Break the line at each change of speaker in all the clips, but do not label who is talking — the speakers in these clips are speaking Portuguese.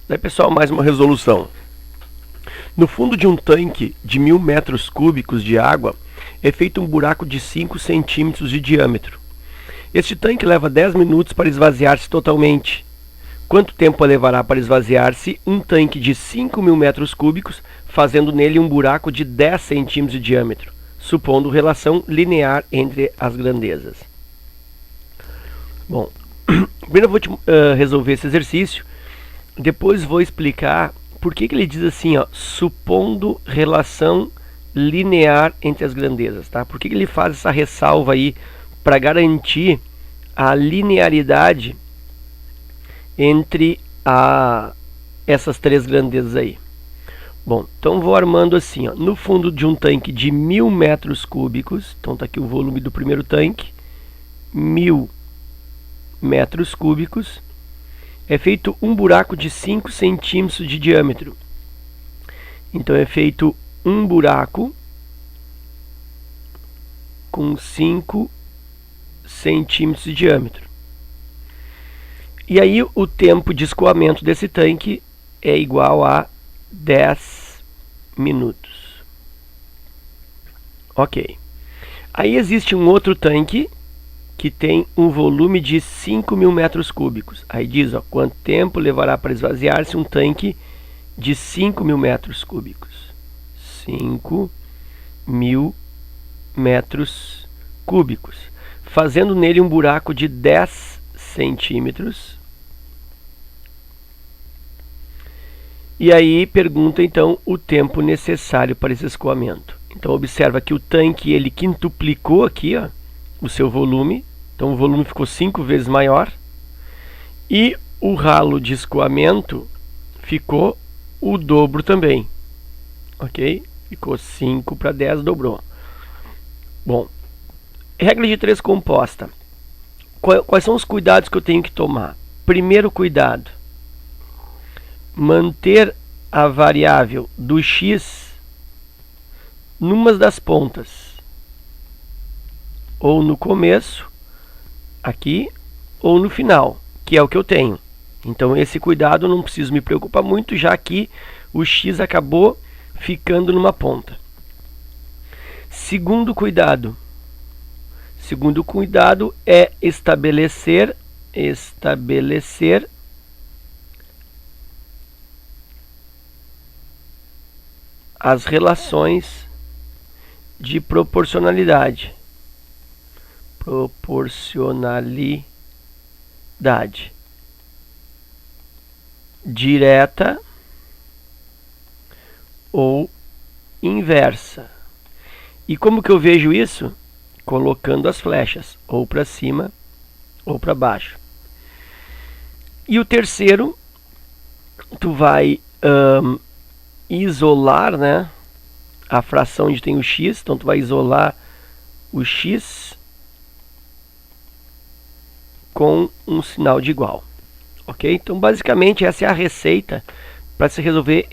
Daí, pessoal, mais uma resolução. No fundo de um tanque de 1000 metros cúbicos de água é feito um buraco de 5 centímetros de diâmetro. Este tanque leva 10 minutos para esvaziar-se totalmente. Quanto tempo levará para esvaziar-se um tanque de 5.000 metros cúbicos, fazendo nele um buraco de 10 centímetros de diâmetro, supondo relação linear entre as grandezas? Bom, primeiro eu vou resolver esse exercício, depois vou explicar por que ele diz assim, ó, supondo relação linear entre as grandezas, tá? Por que ele faz essa ressalva aí para garantir a linearidade entre essas três grandezas aí? Bom, então vou armando assim, ó, no fundo de um tanque de 1000 metros cúbicos, então está aqui o volume do primeiro tanque, 1000 metros cúbicos, é feito um buraco de 5 centímetros de diâmetro. Então é feito um buraco com 5 centímetros de diâmetro. E aí o tempo de escoamento desse tanque é igual a 10 minutos. Ok. Aí existe um outro tanque que tem um volume de 5.000 metros cúbicos. Aí diz, ó, quanto tempo levará para esvaziar-se um tanque de 5.000 metros cúbicos. 5.000 metros cúbicos, fazendo nele um buraco de 10 centímetros. E aí pergunta então o tempo necessário para esse escoamento. Então observa que o tanque ele quintuplicou aqui, ó, o seu volume, então o volume ficou 5 vezes maior, e o ralo de escoamento ficou o dobro também, ok? Ficou 5 para 10, dobrou. Bom, regra de 3 composta. Quais são os cuidados que eu tenho que tomar? Primeiro cuidado, manter a variável do x numa das pontas, ou no começo, aqui, ou no final, que é o que eu tenho. Então esse cuidado eu não preciso me preocupar muito, já que o x acabou ficando numa ponta. Segundo cuidado é estabelecer as relações de proporcionalidade. Direta ou inversa. E como que eu vejo isso? Colocando as flechas, ou para cima ou para baixo. E o terceiro, tu vai isolar, né, a fração onde tem o x, então tu vai isolar o x com um sinal de igual, ok? Então basicamente essa é a receita para se resolver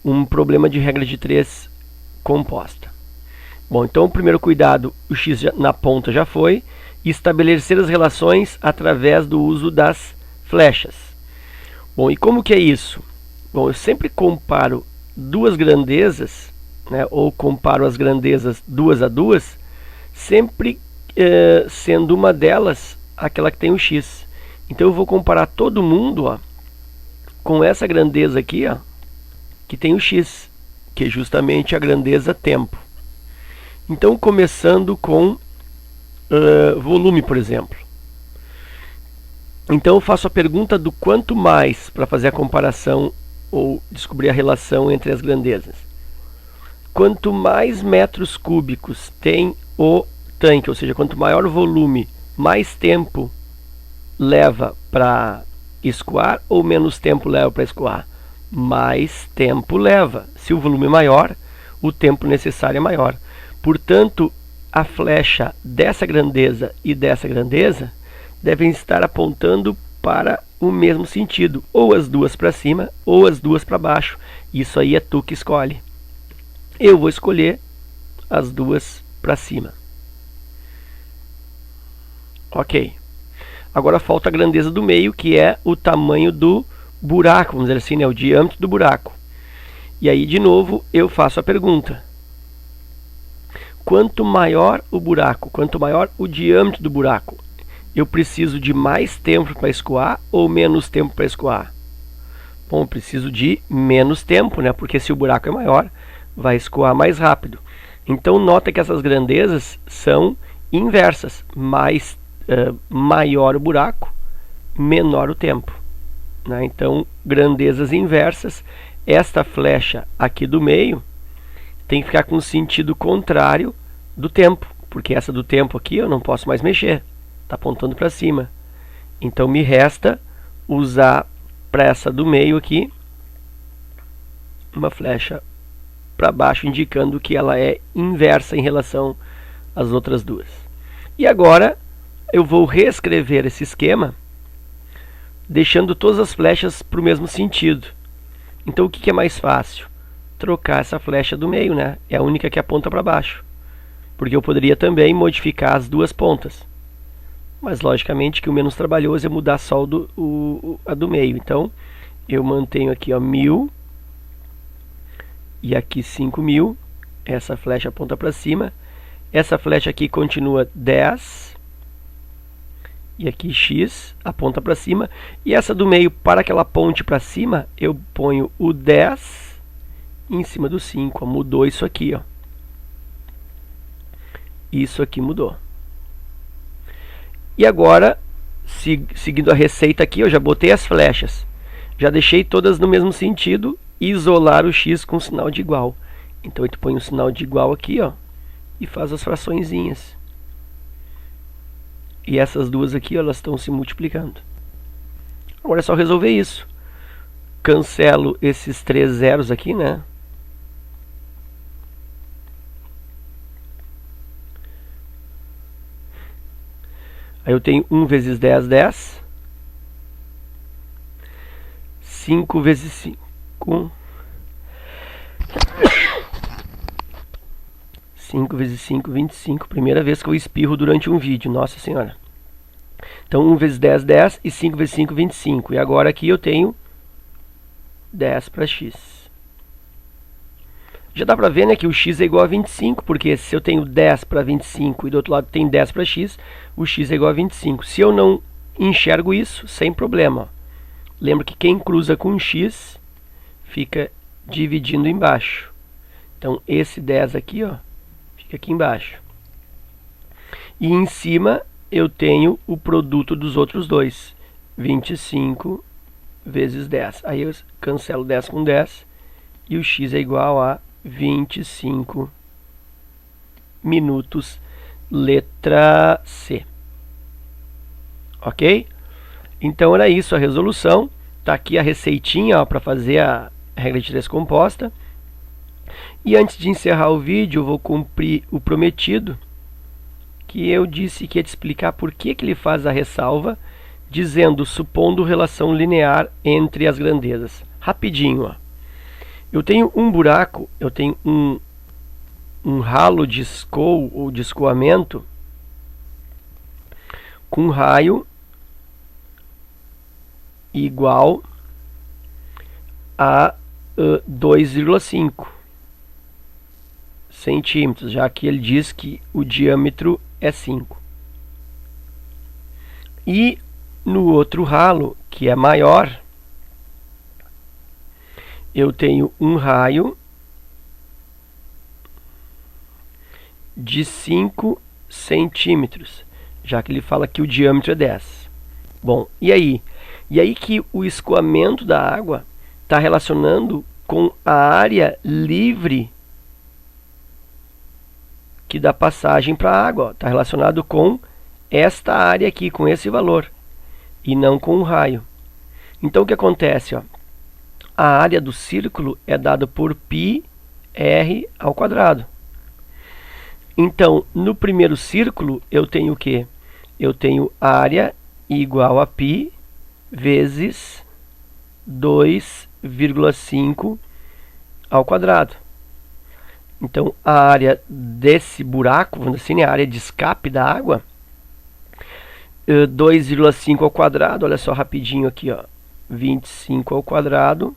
um problema de regra de 3 composta. Bom, então o primeiro cuidado, o x na ponta já foi, estabelecer as relações através do uso das flechas. Bom, e como que é isso? Bom, eu sempre comparo duas grandezas, né, ou comparo as grandezas duas a duas, sempre sendo uma delas aquela que tem o x. Então eu vou comparar todo mundo, ó, com essa grandeza aqui, ó, que tem o x, que é justamente a grandeza tempo. Então começando com volume, por exemplo. Então eu faço a pergunta do quanto mais para fazer a comparação ou descobrir a relação entre as grandezas. Quanto mais metros cúbicos tem o tanque, ou seja, quanto maior o volume, mais tempo leva para escoar ou menos tempo leva para escoar? Mais tempo leva. Se o volume é maior, o tempo necessário é maior. Portanto, a flecha dessa grandeza e dessa grandeza devem estar apontando para o mesmo sentido, ou as duas para cima ou as duas para baixo. Isso aí é tu que escolhe. Eu vou escolher as duas para cima. Ok. Agora falta a grandeza do meio, que é o tamanho do buraco, vamos dizer assim, né? O diâmetro do buraco. E aí, de novo, eu faço a pergunta. Quanto maior o buraco, quanto maior o diâmetro do buraco, eu preciso de mais tempo para escoar ou menos tempo para escoar? Bom, eu preciso de menos tempo, né? Porque se o buraco é maior, vai escoar mais rápido. Então, nota que essas grandezas são inversas. Maior o buraco, menor o tempo, né? Então, grandezas inversas. Esta flecha aqui do meio tem que ficar com o sentido contrário do tempo, porque essa do tempo aqui eu não posso mais mexer, está apontando para cima. Então me resta usar para essa do meio aqui uma flecha para baixo, indicando que ela é inversa em relação às outras duas. E agora eu vou reescrever esse esquema, deixando todas as flechas para o mesmo sentido. Então o que é mais fácil? Trocar essa flecha do meio, né? É a única que aponta para baixo. Porque eu poderia também modificar as duas pontas. Mas logicamente que o menos trabalhoso é mudar só a do meio. Então eu mantenho aqui, ó, 1000 e aqui 5000. Essa flecha aponta para cima. Essa flecha aqui continua 10. E aqui X aponta para cima. E essa do meio, para que ela aponte para cima, eu ponho o 10 em cima do 5. Ó, mudou isso aqui, ó. Isso aqui mudou. E agora, seguindo a receita aqui, eu já botei as flechas. Já deixei todas no mesmo sentido. Isolar o X com sinal de igual. Então eu ponho um sinal de igual aqui, ó, e faz as fraçõezinhas. E essas duas aqui, ó, elas estão se multiplicando. Agora é só resolver isso. Cancelo esses 3 zeros aqui, né? Aí eu tenho 1 vezes 10, 10. 5 vezes 5. 5 vezes 5, 25. Primeira vez que eu espirro durante um vídeo, nossa senhora. Então 1 vezes 10, 10. E 5 vezes 5, 25. E agora aqui eu tenho 10 para x. Já dá para ver, né, que o x é igual a 25, porque se eu tenho 10 para 25 e do outro lado tem 10 para x, o x é igual a 25. Se eu não enxergo isso, sem problema. Ó. Lembra que quem cruza com x fica dividindo embaixo. Então esse 10 aqui, ó, fica aqui embaixo. E em cima eu tenho o produto dos outros dois. 25 vezes 10. Aí eu cancelo 10 com 10 e o x é igual a 25 minutos, letra C. Ok? Então era isso a resolução. Está aqui a receitinha para fazer a regra de 3 composta. E antes de encerrar o vídeo, eu vou cumprir o prometido, que eu disse que ia te explicar por que ele faz a ressalva, dizendo, supondo relação linear entre as grandezas. Rapidinho, ó. Eu tenho um buraco, eu tenho um ralo de escoo ou de escoamento com raio igual a 2,5 centímetros, já que ele diz que o diâmetro é 5. E no outro ralo, que é maior, eu tenho um raio de 5 centímetros, já que ele fala que o diâmetro é 10. Bom, e aí? E aí que o escoamento da água está relacionando com a área livre que dá passagem para a água. Está relacionado com esta área aqui, com esse valor, e não com o raio. Então o que acontece? Ó? A área do círculo é dada por πr ao quadrado. Então, no primeiro círculo, eu tenho o quê? Eu tenho área igual a π vezes 2,5 ao quadrado. Então, a área desse buraco, vamos dizer assim, a área de escape da água, 2,5 ao quadrado, olha só rapidinho aqui, ó. 25 ao quadrado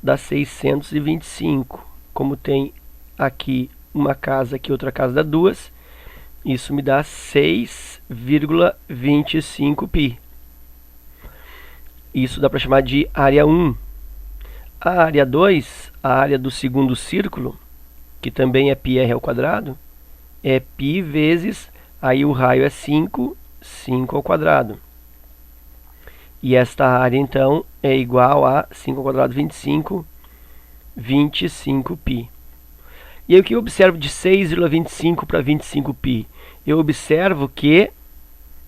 dá 625. Como tem aqui uma casa, aqui outra casa dá 2, isso me dá 6,25π. Isso dá para chamar de área 1. A área 2, a área do segundo círculo, que também é πr ao quadrado, é π vezes, aí o raio é 5, 5 ao quadrado. E esta área, então, é igual a 5 ao quadrado, 25, 25π. E aí o que eu observo de 6,25 para 25π? Eu observo que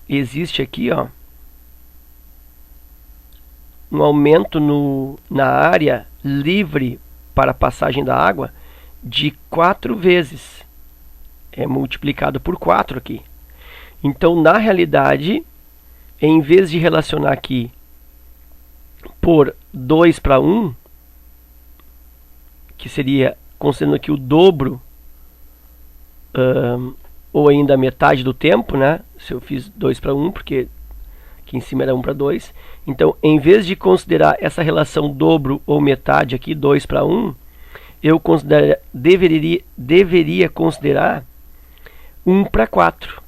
existe aqui, ó, um aumento na área livre para a passagem da água de 4 vezes. É multiplicado por 4 aqui. Então, na realidade, em vez de relacionar aqui por 2 para 1, que seria, considerando aqui o dobro, ou ainda a metade do tempo, né? Se eu fiz 2 para 1, porque aqui em cima era 1 para 2. Então, em vez de considerar essa relação dobro ou metade aqui, 2 para 1, eu deveria considerar 1 para 4.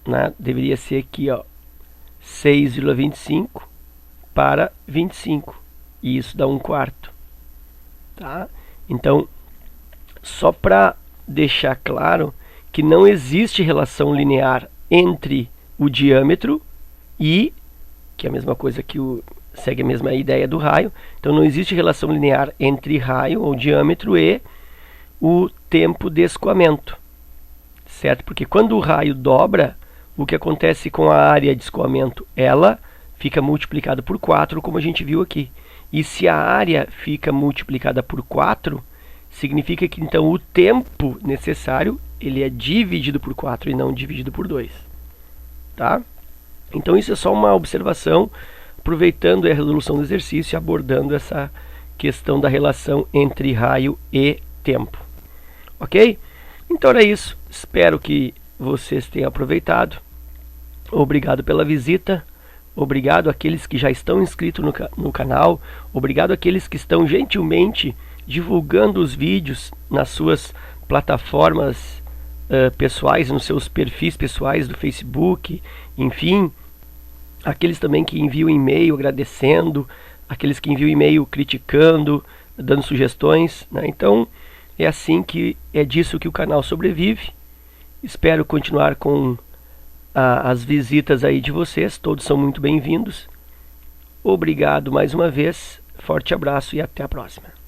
Né? Deveria ser aqui, ó, 6,25 para 25. E isso dá 1/4. Tá? Então, só para deixar claro que não existe relação linear entre o diâmetro e, que é a mesma coisa que segue a mesma ideia do raio. Então não existe relação linear entre raio ou diâmetro e o tempo de escoamento, certo? Porque quando o raio dobra, o que acontece com a área de escoamento? Ela fica multiplicada por 4, como a gente viu aqui. E se a área fica multiplicada por 4, significa que então o tempo necessário ele é dividido por 4 e não dividido por 2. Tá? Então isso é só uma observação, aproveitando a resolução do exercício e abordando essa questão da relação entre raio e tempo. Ok? Então era isso. Espero que vocês tenham aproveitado. Obrigado pela visita. Obrigado àqueles que já estão inscritos no canal. Obrigado àqueles que estão gentilmente divulgando os vídeos nas suas plataformas pessoais, nos seus perfis pessoais do Facebook, enfim. Aqueles também que enviam e-mail agradecendo, aqueles que enviam e-mail criticando, dando sugestões, né? Então é disso que o canal sobrevive. Espero continuar com as visitas aí de vocês, todos são muito bem-vindos. Obrigado mais uma vez, forte abraço e até a próxima.